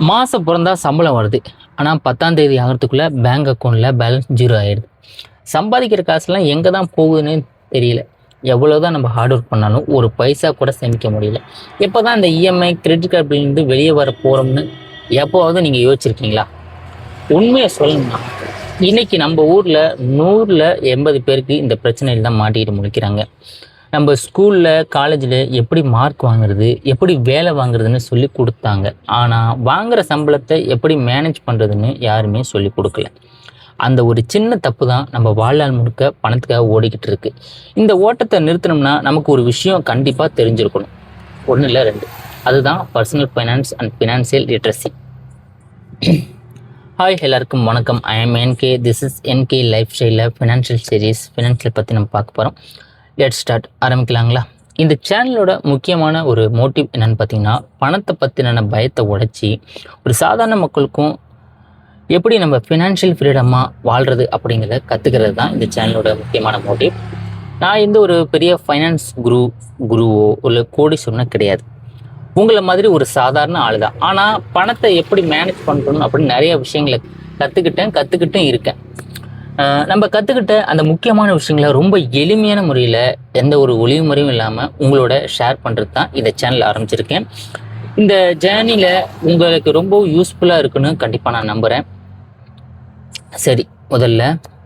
மாதம் பிறந்தா சம்பளம் வருது. ஆனால் 10ஆம் தேதி ஆகிறதுக்குள்ளே பேங்க் அக்கௌண்ட்டில் பேலன்ஸ் ஜீரோ ஆகிடுது. சம்பாதிக்கிற காசுலாம் எங்கே தான் போகுதுன்னு தெரியல. எவ்வளோ தான் நம்ம ஹார்ட் ஒர்க் பண்ணாலும் ஒரு பைசா கூட சேமிக்க முடியல. எப்போ தான் இந்த இஎம்ஐ கிரெடிட் கார்டுலேருந்து வெளியே வர போகிறோம்னு எப்போவாவது நீங்கள் யோசிச்சிருக்கீங்களா? உண்மையை சொல்லணும்னா இன்றைக்கி நம்ம ஊரில் 100ல் 80 பேருக்கு இந்த பிரச்சனையில் தான் மாட்டிக்கிட்டு முடிக்கிறாங்க. நம்ம ஸ்கூலில் காலேஜில் எப்படி மார்க் வாங்குறது, எப்படி வேலை வாங்குறதுன்னு சொல்லி கொடுத்தாங்க. ஆனால் வாங்குகிற சம்பளத்தை எப்படி மேனேஜ் பண்ணுறதுன்னு யாருமே சொல்லி கொடுக்கல. அந்த ஒரு சின்ன தப்பு தான் நம்ம வாழ்நாள் முழுக்க பணத்துக்காக ஓடிக்கிட்டு இருக்கு. இந்த ஓட்டத்தை நிறுத்தணும்னா நமக்கு ஒரு விஷயம் கண்டிப்பாக தெரிஞ்சிருக்கணும். 1 இல்லை 2, அதுதான் personal finance and financial literacy. Hi, எல்லாருக்கும் வணக்கம். I am NK. This is NK life ஸ்டைலில் ஃபினான்ஷியல் சீரீஸ். ஃபினான்ஷியல் பற்றி நம்ம பார்க்க போகிறோம். Let start. ஆரம்பிக்கலாங்களா? இந்த சேனலோட முக்கியமான ஒரு மோட்டிவ் என்னென்னு பார்த்தீங்கன்னா, பணத்தை பற்றின பயத்தை உடைச்சி ஒரு சாதாரண மக்களுக்கும் எப்படி நம்ம ஃபினான்ஷியல் ஃப்ரீடமாக வாழ்கிறது அப்படிங்கிறத கற்றுக்கிறது தான் இந்த சேனலோட முக்கியமான மோட்டிவ். நான் இந்த ஒரு பெரிய ஃபைனான்ஸ் குருவோ இல்லை கோடீஸ்வரனோ கிடையாது. உங்களை மாதிரி ஒரு சாதாரண ஆள் தான். ஆனால் பணத்தை எப்படி மேனேஜ் பண்ணுறோம் அப்படின்னு நிறைய விஷயங்களை கற்றுக்கிட்டும் இருக்கேன். நம்ம கற்றுக்கிட்ட அந்த முக்கியமான விஷயங்களை ரொம்ப எளிமையான முறையில் எந்த ஒரு ஒளிவு முறையும் இல்லாமல் உங்களோட ஷேர் பண்ணுறது தான் இந்த சேனல் ஆரம்பிச்சிருக்கேன். இந்த ஜேர்னியில் உங்களுக்கு ரொம்ப யூஸ்ஃபுல்லாக இருக்குன்னு கண்டிப்பாக நான் நம்புகிறேன். சரி, முதல்ல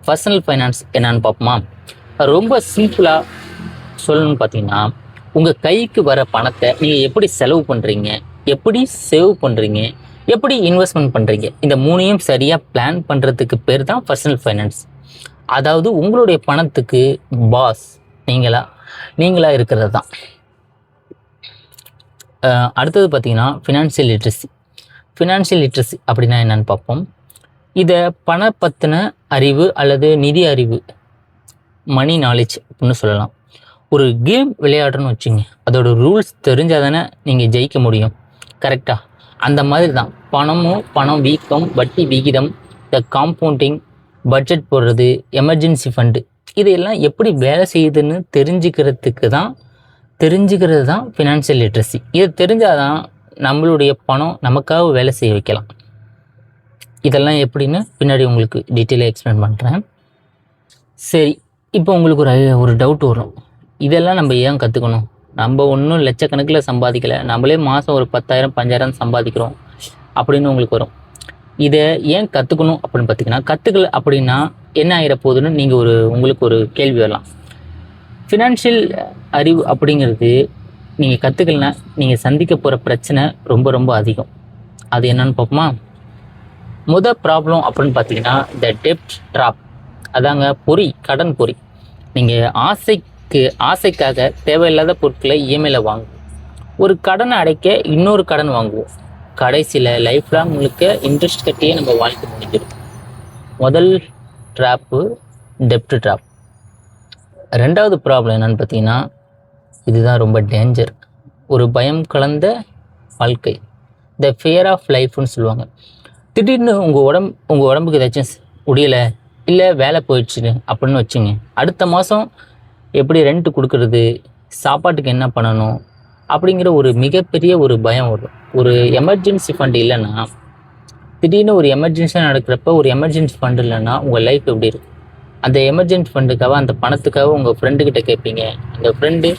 பர்சனல் ஃபைனான்ஸ் என்னன்னு பார்ப்போமா? ரொம்ப சிம்பிளாக சொல்லணும்னு பார்த்தீங்கன்னா, உங்கள் கைக்கு வர பணத்தை நீங்கள் எப்படி செலவு பண்ணுறீங்க, எப்படி சேவ் பண்ணுறீங்க, எப்படி இன்வெஸ்ட்மெண்ட் பண்ணுறீங்க, இந்த 3ஐயும் சரியாக பிளான் பண்ணுறதுக்கு பேர் தான் பர்சனல் ஃபைனான்ஸ். அதாவது உங்களுடைய பணத்துக்கு பாஸ் நீங்களா இருக்கிறது தான். அடுத்தது பார்த்தீங்கன்னா ஃபினான்ஷியல் லிட்ரஸி அப்படின்னா என்னென்னு பார்ப்போம். இதை பண பற்றின அறிவு அல்லது நிதி அறிவு, மணி நாலேஜ் அப்படின்னு சொல்லலாம். ஒரு கேம் விளையாடுறோன்னு வச்சுங்க, அதோட ரூல்ஸ் தெரிஞ்சால் தானே நீங்கள் ஜெயிக்க முடியும், கரெக்டாக? அந்த மாதிரி தான் பணம் வீக்கம், வட்டி விகிதம், இந்த காம்பவுண்டிங், பட்ஜெட் போடுறது, எமர்ஜென்சி ஃபண்டு, இதையெல்லாம் எப்படி வேலை செய்யுதுன்னு தெரிஞ்சுக்கிறது தான் ஃபினான்ஷியல் லிட்ரஸி. இதை தெரிஞ்சால் தான் நம்மளுடைய பணம் நமக்காக வேலை செய்ய வைக்கலாம். இதெல்லாம் எப்படின்னு பின்னாடி உங்களுக்கு டீட்டெயிலாக எக்ஸ்பிளைன் பண்ணுறேன். சரி, இப்போ உங்களுக்கு ஒரு டவுட் வரும். இதெல்லாம் நம்ம ஏன் கற்றுக்கணும்? நம்ம ஒன்றும் லட்சக்கணக்கில் சம்பாதிக்கலை, நம்மளே மாதம் ஒரு 10,000 5,000 சம்பாதிக்கிறோம் அப்படின்னு உங்களுக்கு வரும். இதை ஏன் கற்றுக்கணும் அப்படின்னு பார்த்தீங்கன்னா, கற்றுக்கல அப்படின்னா என்ன ஆகிட போகுதுன்னு நீங்கள் உங்களுக்கு ஒரு கேள்வி வரலாம். ஃபினான்ஷியல் அறிவு அப்படிங்கிறது நீங்கள் கற்றுக்கலனா நீங்கள் சந்திக்க போகிற பிரச்சனை ரொம்ப ரொம்ப அதிகம். அது என்னன்னு பார்ப்போமா? ப்ராப்ளம் அப்படின்னு பார்த்தீங்கன்னா இந்த டெப்ட் ட்ராப். அதாங்க கடன் பொறி. நீங்கள் ஆசைக்காக தேவையில்லாத பொருட்களை இஎம்ஐயில் வாங்குவோம். ஒரு கடனை அடைக்க இன்னொரு கடன் வாங்குவோம். கடைசியில் லைஃப் லாங் முழுக்க இன்ட்ரெஸ்ட் கட்டியே நம்ம வாழ்க்கை முடிஞ்சிடும். முதல் ட்ராப்பு டெப்ட் ட்ராப். 2வது ப்ராப்ளம் என்னென்னு பார்த்தீங்கன்னா, இதுதான் ரொம்ப டேஞ்சர். ஒரு பயம் கலந்த வாழ்க்கை, த ஃபியர் ஆஃப் லைஃப்னு சொல்லுவாங்க. திடீர்னு உங்கள் உடம்புக்கு ஏதாச்சும் முடியலை, இல்லை வேலை போயிடுச்சு அப்படின்னு வச்சுங்க, அடுத்த மாதம் எப்படி ரெண்ட் கொடுக்கறது, சாப்பாட்டுக்கு என்ன பண்ணணும் அப்படிங்கிற ஒரு மிகப்பெரிய ஒரு பயம் வரும். ஒரு எமர்ஜென்சி ஃபண்டு இல்லைன்னா, திடீர்னு ஒரு எமர்ஜென்சியாக நடக்கிறப்ப ஒரு எமர்ஜென்சி ஃபண்டு இல்லைன்னா உங்கள் லைஃப் எப்படி இருக்கும்? அந்த எமர்ஜென்சி ஃபண்டுக்காக, அந்த பணத்துக்காக உங்கள் ஃப்ரெண்டுக்கிட்ட கேட்பீங்க. அந்த ஃப்ரெண்டு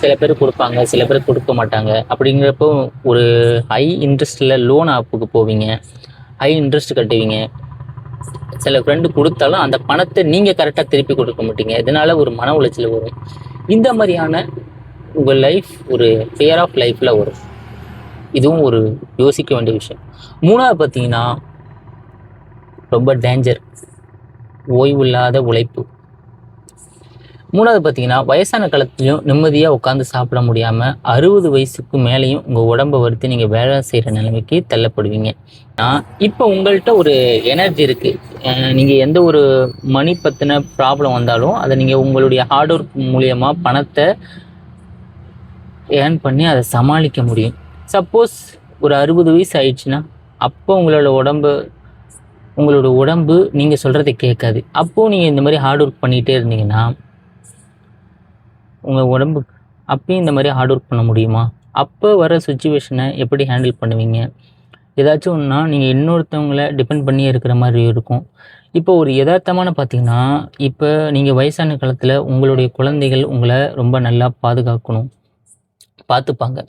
சில பேர் கொடுப்பாங்க, சில பேர் கொடுக்க மாட்டாங்க. அப்படிங்கிறப்போ ஒரு ஹை இன்ட்ரெஸ்ட்டில் லோன் ஆப்புக்கு போவீங்க, ஹை இன்ட்ரெஸ்ட் கட்டுவீங்க. சில ஃப்ரெண்டு கொடுத்தாலும் அந்த பணத்தை நீங்கள் கரெக்டாக திருப்பி கொடுக்க மாட்டீங்க. இதனால் ஒரு மன உளைச்சல் வரும். இந்த மாதிரியான உங்கள் லைஃப் ஒரு ஃபியர் ஆஃப் லைஃப்பில் வரும். இதுவும் ஒரு யோசிக்க வேண்டிய விஷயம். 3வது பார்த்தீங்கன்னா ரொம்ப டேஞ்சர், ஓய்வில்லாத உழைப்பு. 3வது பார்த்தீங்கன்னா வயசான காலத்துலையும் நிம்மதியாக உட்காந்து சாப்பிட முடியாமல் 60 வயசுக்கு மேலேயும் உங்கள் உடம்பை வருத்தி நீங்கள் வேலை செய்கிற நிலைமைக்கு தள்ளப்படுவீங்க. இப்போ உங்கள்கிட்ட ஒரு எனர்ஜி இருக்குது. நீங்கள் எந்த ஒரு மணி பற்றின ப்ராப்ளம் வந்தாலும் அதை நீங்கள் உங்களுடைய ஹார்ட் ஒர்க் மூலியமாக பணத்தை ஏர்ன் பண்ணி அதை சமாளிக்க முடியும். சப்போஸ் ஒரு 60 வயசு ஆயிடுச்சுன்னா அப்போ உங்களோட உடம்பு நீங்கள் சொல்கிறத கேட்காது. அப்போது நீங்கள் இந்த மாதிரி ஹார்ட் ஒர்க் பண்ணிகிட்டே இருந்தீங்கன்னா உங்கள் உடம்புக்கு அப்பயும் இந்த மாதிரி ஹார்ட் ஒர்க் பண்ண முடியுமா? அப்போ வர சுச்சுவேஷனை எப்படி ஹேண்டில் பண்ணுவீங்க? ஏதாச்சும் ஒன்றா நீங்கள் இன்னொருத்தவங்கள டிபெண்ட் பண்ணி இருக்கிற மாதிரி இருக்கும். இப்போ ஒரு யதார்த்தமான பார்த்தீங்கன்னா, இப்போ நீங்கள் வயசான காலத்தில் உங்களுடைய குழந்தைகள் உங்களை ரொம்ப நல்லா பார்த்துப்பாங்க.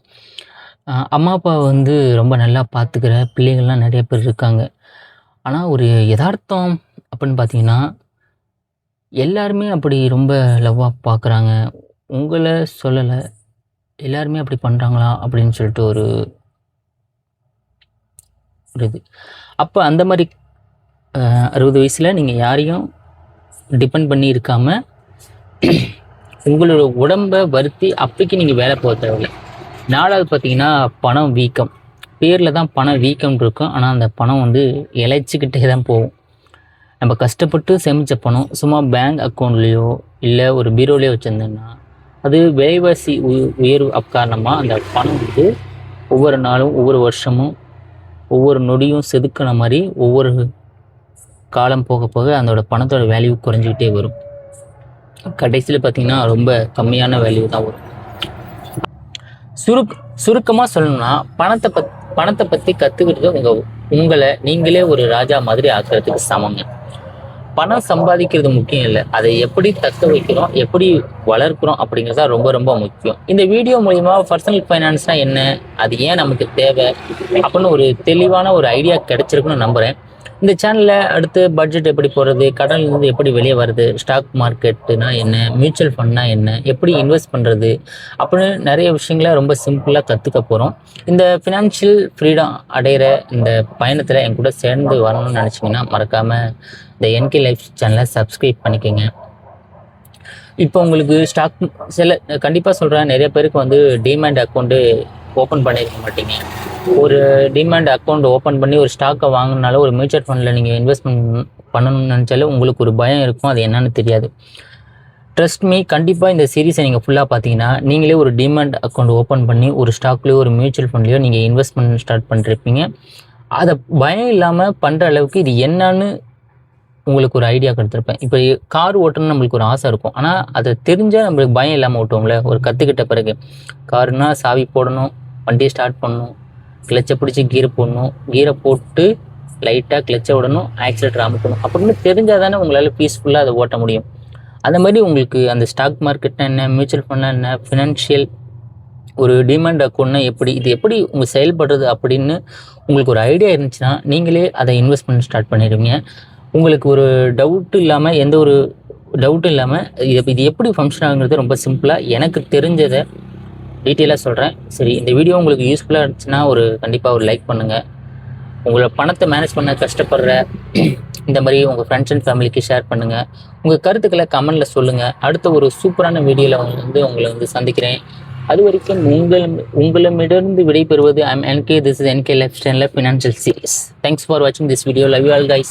அம்மா அப்பா வந்து ரொம்ப நல்லா பார்த்துக்கிற பிள்ளைகள்லாம் நிறைய பேர் இருக்காங்க. ஆனால் ஒரு யதார்த்தம் அப்படின்னு பார்த்தீங்கன்னா, எல்லாருமே அப்படி ரொம்ப லவ்வாக பார்க்குறாங்க. உங்களை சொல்லலை, எல்லாருமே அப்படி பண்ணுறாங்களா அப்படின்னு சொல்லிட்டு ஒரு இது. அப்போ அந்த மாதிரி 60 வயசில் நீங்கள் யாரையும் டிபெண்ட் பண்ணி இருக்காமல் உங்களோட உடம்பை வருத்தி அப்போக்கி நீங்கள் வேலை போக தேவையில்லை. 4வது பார்த்தீங்கன்னா பணம் வீக்கம். பேரில் தான் பணம் வீக்கம் இருக்கும், ஆனால் அந்த பணம் வந்து இழைச்சிக்கிட்டே தான் போகும். நம்ம கஷ்டப்பட்டு சேமித்த பணம் சும்மா பேங்க் அக்கௌண்ட்லேயோ இல்லை ஒரு பீரோலேயோ வச்சுருந்தோன்னா அது விலைவாசி உயர்வு காரணமாக அந்த பணம் வந்து ஒவ்வொரு நாளும் ஒவ்வொரு வருஷமும் ஒவ்வொரு நொடியும் செதுக்கின மாதிரி ஒவ்வொரு காலம் போக போக அதோட பணத்தோட வேல்யூ குறைஞ்சிக்கிட்டே வரும். கடைசியில் பார்த்தீங்கன்னா ரொம்ப கம்மியான வேல்யூ தான் வரும். சுருக்கமாக சொல்லணும்னா பணத்தை பற்றி கற்றுக்கிறது உங்களை நீங்களே ஒரு ராஜா மாதிரி ஆக்குறதுக்கு சமங்க. பணம் சம்பாதிக்கிறது முக்கியம் இல்லை, அதை எப்படி தக்க வைக்கிறோம், எப்படி வளர்க்குறோம் அப்படிங்கிறது தான் ரொம்ப ரொம்ப முக்கியம். இந்த வீடியோ மூலிமா பர்சனல் ஃபைனான்ஸ்னா என்ன, அது ஏன் நமக்கு தேவை அப்படின்னு ஒரு தெளிவான ஒரு ஐடியா கிடைச்சிருக்குன்னு நம்புகிறேன். இந்த சேனலில் அடுத்து பட்ஜெட் எப்படி போடுறது, கடன்லேருந்து எப்படி வெளியே வருது, ஸ்டாக் மார்க்கெட்டுனா என்ன, மியூச்சுவல் ஃபண்ட்னா என்ன, எப்படி இன்வெஸ்ட் பண்ணுறது அப்படின்னு நிறைய விஷயங்களை ரொம்ப சிம்பிளாக கற்றுக்க போகிறோம். இந்த ஃபினான்ஷியல் ஃப்ரீடம் அடைகிற இந்த பயணத்தில் என் கூட சேர்ந்து வரணும்னு நினச்சிங்கன்னா மறக்காமல் இந்த NK லைஃப் சேனலை சப்ஸ்கிரைப் பண்ணிக்கோங்க. இப்போ உங்களுக்கு கண்டிப்பாக சொல்கிறேன், நிறைய பேருக்கு வந்து டிமேட் அக்கௌண்ட்டு ஓப்பன் பண்ணியிருக்க மாட்டீங்க. ஒரு டிமேட் அக்கௌண்ட் ஓப்பன் பண்ணி ஒரு ஸ்டாக்கை வாங்கினாலும் ஒரு மியூச்சுவல் ஃபண்டில் நீங்கள் இன்வெஸ்ட்மெண்ட் பண்ணணும்னு நினச்சாலே உங்களுக்கு ஒரு பயம் இருக்கும், அது என்னன்னு தெரியாது. ட்ரஸ்ட் மீ, கண்டிப்பாக இந்த சீரீஸை நீங்கள் ஃபுல்லாக பார்த்தீங்கன்னா நீங்களே ஒரு டிமேட் அக்கௌண்ட் ஓப்பன் பண்ணி ஒரு ஸ்டாக்லேயோ ஒரு மியூச்சுவல் ஃபண்ட்லேயோ நீங்கள் இன்வெஸ்ட்மெண்ட் ஸ்டார்ட் பண்ணிருப்பீங்க. அதை பயம் இல்லாமல் பண்ணுற அளவுக்கு இது என்னன்னு உங்களுக்கு ஒரு ஐடியா கொடுத்துருப்பேன். இப்போ கார் ஓட்டணும்னு நம்மளுக்கு ஒரு ஆசை இருக்கும், ஆனால் அதை தெரிஞ்சால் நம்மளுக்கு பயம் இல்லாமல் ஓட்டுவோம்ல. ஒரு கற்றுக்கிட்ட பிறகு காருனா சாவி போடணும், வண்டியை ஸ்டார்ட் பண்ணணும், கிளச்சை பிடிச்சி கீரை போட்டு லைட்டாக கிளச்சை விடணும், ஆக்சிலேட்டர் அமுக்கணும் அப்படின்னு தெரிஞ்சால் தானே உங்களால் பீஸ்ஃபுல்லாக அதை ஓட்ட முடியும். அந்த மாதிரி உங்களுக்கு அந்த ஸ்டாக் மார்க்கெட்னா என்ன, மியூச்சுவல் ஃபண்ட்னா என்ன, ஃபினான்ஷியல் ஒரு டிமேட் அக்கௌண்ட்னா இது எப்படி உங்கள் செயல்படுறது அப்படின்னு உங்களுக்கு ஒரு ஐடியா இருந்துச்சுன்னா நீங்களே அதை இன்வெஸ்ட்மெண்ட் ஸ்டார்ட் பண்ணிடுவீங்க. உங்களுக்கு ஒரு எந்த ஒரு டவுட்டும் இல்லாமல் இது எப்படி ஃபங்க்ஷன் ஆகுங்கிறது ரொம்ப சிம்பிளாக எனக்கு தெரிஞ்சதை டீட்டெயிலாக சொல்கிறேன். சரி, இந்த வீடியோ உங்களுக்கு யூஸ்ஃபுல்லாக இருந்துச்சுன்னா கண்டிப்பாக ஒரு லைக் பண்ணுங்கள். உங்களோட பணத்தை மேனேஜ் பண்ண கஷ்டப்படுற இந்த மாதிரி உங்கள் ஃப்ரெண்ட்ஸ் அண்ட் ஃபேமிலிக்கு ஷேர் பண்ணுங்கள். உங்கள் கருத்துக்களை கமெண்டில் சொல்லுங்கள். அடுத்த ஒரு சூப்பரான வீடியோவில் உங்களை சந்திக்கிறேன். அது வரைக்கும் உங்களிடமிருந்து விடைபெறுவது I'm NK. This is NK Lifestyle Financial Series. Thanks for watching this video. Love you all guys.